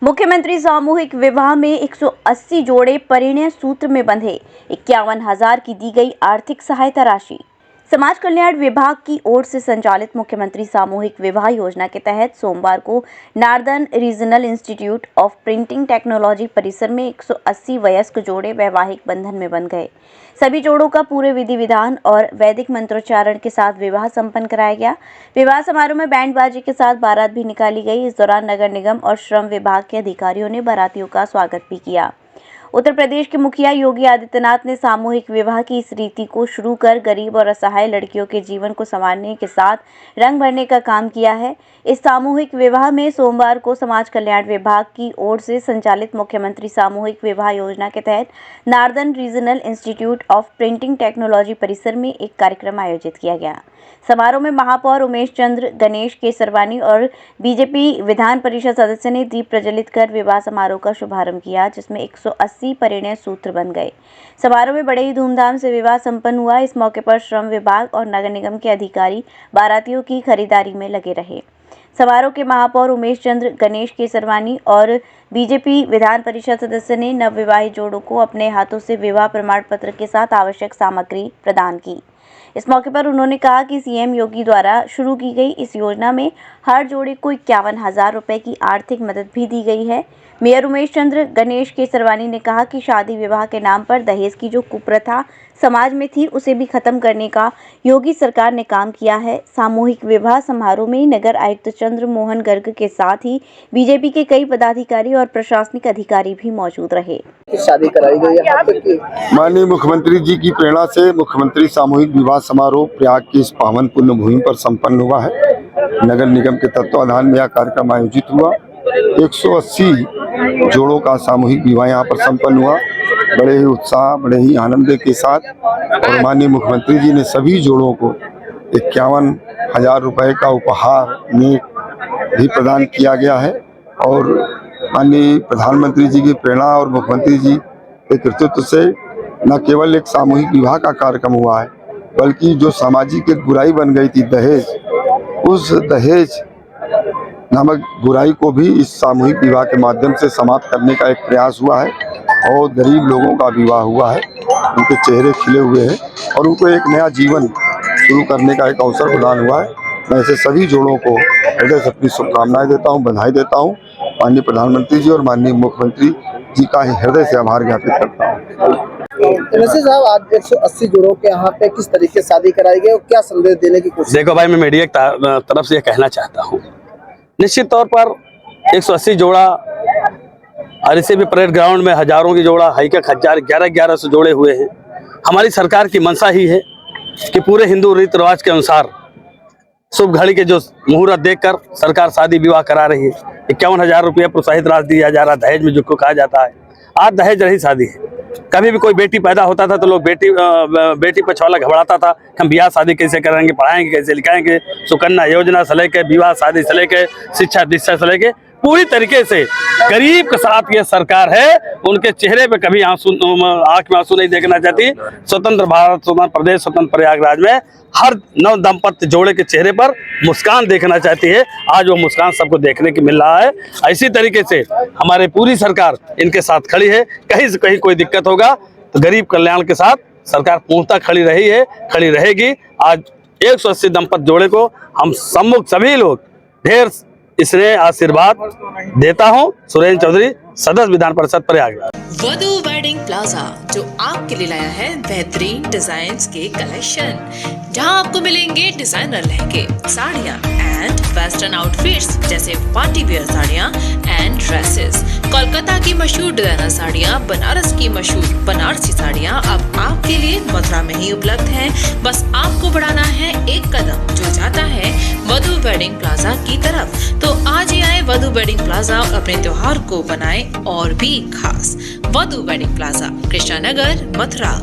मुख्यमंत्री सामूहिक विवाह में 180 जोड़े परिणय सूत्र में बंधे। 51,000 की दी गई आर्थिक सहायता राशि। समाज कल्याण विभाग की ओर से संचालित मुख्यमंत्री सामूहिक विवाह योजना के तहत सोमवार को northern regional institute of printing technology परिसर में 180 वयस्क जोड़े वैवाहिक बंधन में बंध गए। सभी जोड़ों का पूरे विधि विधान और वैदिक मंत्रोच्चारण के साथ विवाह संपन्न कराया गया। विवाह समारोह में बैंड बाजे के साथ बारात भी निकाली गई। इस दौरान नगर निगम और श्रम विभाग के अधिकारियों ने बारातियों का स्वागत भी किया। उत्तर प्रदेश के मुखिया योगी आदित्यनाथ ने सामूहिक विवाह की इस रीति को शुरू कर गरीब और असहाय लड़कियों के जीवन को संवारने के साथ रंग भरने का काम किया है। इस सामूहिक विवाह में सोमवार को समाज कल्याण विभाग की ओर से संचालित मुख्यमंत्री सामूहिक विवाह योजना के तहत northern regional institute of printing technology परिसर में एक कार्यक्रम आयोजित किया गया। समारोह में महापौर उमेश चंद्र गणेश केसरवानी और बीजेपी विधान परिषद सदस्य ने दीप प्रज्वलित कर विवाह समारोह का शुभारंभ किया, जिसमें 180 परिणय सूत्र बन गए। समारोह में बड़े ही धूमधाम से विवाह संपन्न हुआ। इस मौके पर श्रम विभाग और नगर निगम के अधिकारी बारातियों की खरीदारी में लगे रहे। समारोह के महापौर उमेश चंद्र गणेश केसरवानी और बीजेपी विधान परिषद सदस्य ने नवविवाहित जोड़ों को अपने हाथों से विवाह प्रमाण पत्र के साथ आवश्यक सामग्री प्रदान की। इस मौके पर उन्होंने कहा कि सीएम योगी द्वारा शुरू की गई इस योजना में हर जोड़े को 51,000 रुपए की आर्थिक मदद भी दी गई है। मेयर उमेश चंद्र गणेश केसरवानी ने कहा कि शादी विवाह के नाम पर दहेज की जो कुप्रथा समाज में थी, उसे भी खत्म करने का योगी सरकार ने काम किया है। सामूहिक विवाह समारोह में नगर आयुक्त चंद्र मोहन गर्ग के साथ ही बीजेपी के कई पदाधिकारी और प्रशासनिक अधिकारी भी मौजूद रहे। शादी कराई गई। माननीय मुख्यमंत्री जी की प्रेरणा से मुख्यमंत्री सामूहिक विवाह समारोह प्रयाग की इस पावन पुण्य भूमि पर संपन्न हुआ है। नगर निगम के तत्वाधान में यह कार्यक्रम आयोजित हुआ। 180 जोड़ों का सामूहिक विवाह यहाँ पर संपन्न हुआ, बड़े ही उत्साह, बड़े ही आनंद के साथ। और माननीय मुख्यमंत्री जी ने सभी जोड़ों को 51,000 रुपए का उपहार में भी प्रदान किया गया है। और माननीय प्रधानमंत्री जी की प्रेरणा और मुख्यमंत्री जी के कृतित्व से न केवल एक सामूहिक विवाह का कार्यक्रम हुआ है, बल्कि जो सामाजिक एक बुराई बन गई थी दहेज, उस दहेज नामक बुराई को भी इस सामूहिक विवाह के माध्यम से समाप्त करने का एक प्रयास हुआ है। और गरीब लोगों का विवाह हुआ है, उनके चेहरे खिले हुए हैं और उनको एक नया जीवन शुरू करने का एक अवसर प्रदान हुआ है। मैं ऐसे सभी जोड़ों को हृदय से अपनी शुभकामनाएं देता हूं, बधाई देता हूं। माननीय प्रधानमंत्री जी और माननीय मुख्यमंत्री जी का हृदय से आभार ज्ञापित करता हूं। वैसे साहब, आज 180 जोड़ों के यहाँ पे किस तरीके से शादी कराई गई और क्या संदेश देने की कोशिश? देखो भाई, मैं मीडिया की तरफ से ये कहना चाहता हूँ, निश्चित तौर पर 180 जोड़ा और इसे भी परेड ग्राउंड में हजारों की जोड़ा, हाई का 1100 जोड़े हुए हैं। हमारी सरकार की मंशा ही है कि पूरे हिंदू रीति रिवाज के अनुसार शुभ घड़ी के जो मुहूर्त देखकर सरकार शादी विवाह करा रही है। 51,000 रुपया प्रोत्साहित राशि दिया जा रहा, दहेज में जो कहा जाता है। आज दहेज रही शादी है। कभी भी कोई बेटी पैदा होता था तो लोग बेटी पछवाला घबराता था, हम ब्याह शादी कैसे करेंगे, पढ़ाएंगे कैसे, लिखाएंगे। सुकन्या योजना से लेके विवाह शादी से लेके शिक्षा दीक्षा से लेके पूरी तरीके से गरीब के साथ ये सरकार है। उनके चेहरे पे कभी आंख में आंसू नहीं देखना चाहती। स्वतंत्र भारत, स्वतंत्र प्रदेश, स्वतंत्र प्रयागराज में हर नव दंपत्ति जोड़े के चेहरे पर मुस्कान देखना चाहती है। आज वो मुस्कान सबको देखने की मिल रहा है। इसी तरीके से हमारी पूरी सरकार इनके साथ खड़ी है। कहीं से कहीं कोई दिक्कत होगा तो गरीब कल्याण के साथ सरकार पूर्णतः खड़ी रही है, खड़ी रहेगी। आज 180 दंपत्ति जोड़े को हम सम्मुख सभी लोग ढेर इसने आशीर्वाद देता हूं। सुरेंद्र चौधरी, सदस्य विधान परिषद प्रयागराज। वधू वेडिंग प्लाजा जो आपके लिए लाया है बेहतरीन डिजाइन्स के कलेक्शन, जहां आपको मिलेंगे डिजाइनर लहंगे, साड़ियां एंड वेस्टर्न आउटफिट्स जैसे पार्टी वेयर साड़ियां एंड ड्रेसेस, कोलकाता की मशहूर डिजाइनर साड़ियां, बनारस की मशहूर बनारसी साड़ियां अब आपके लिए मथुरा में ही उपलब्ध है। बस आपको बढ़ाना है एक कदम जो जाता है वधू वेडिंग प्लाजा की तरफ। तो आज ही आए वधू वेडिंग प्लाजा और अपने त्योहार को बनाए और भी खास। वधू वेडिंग प्लाजा, कृष्णा नगर, मथुरा।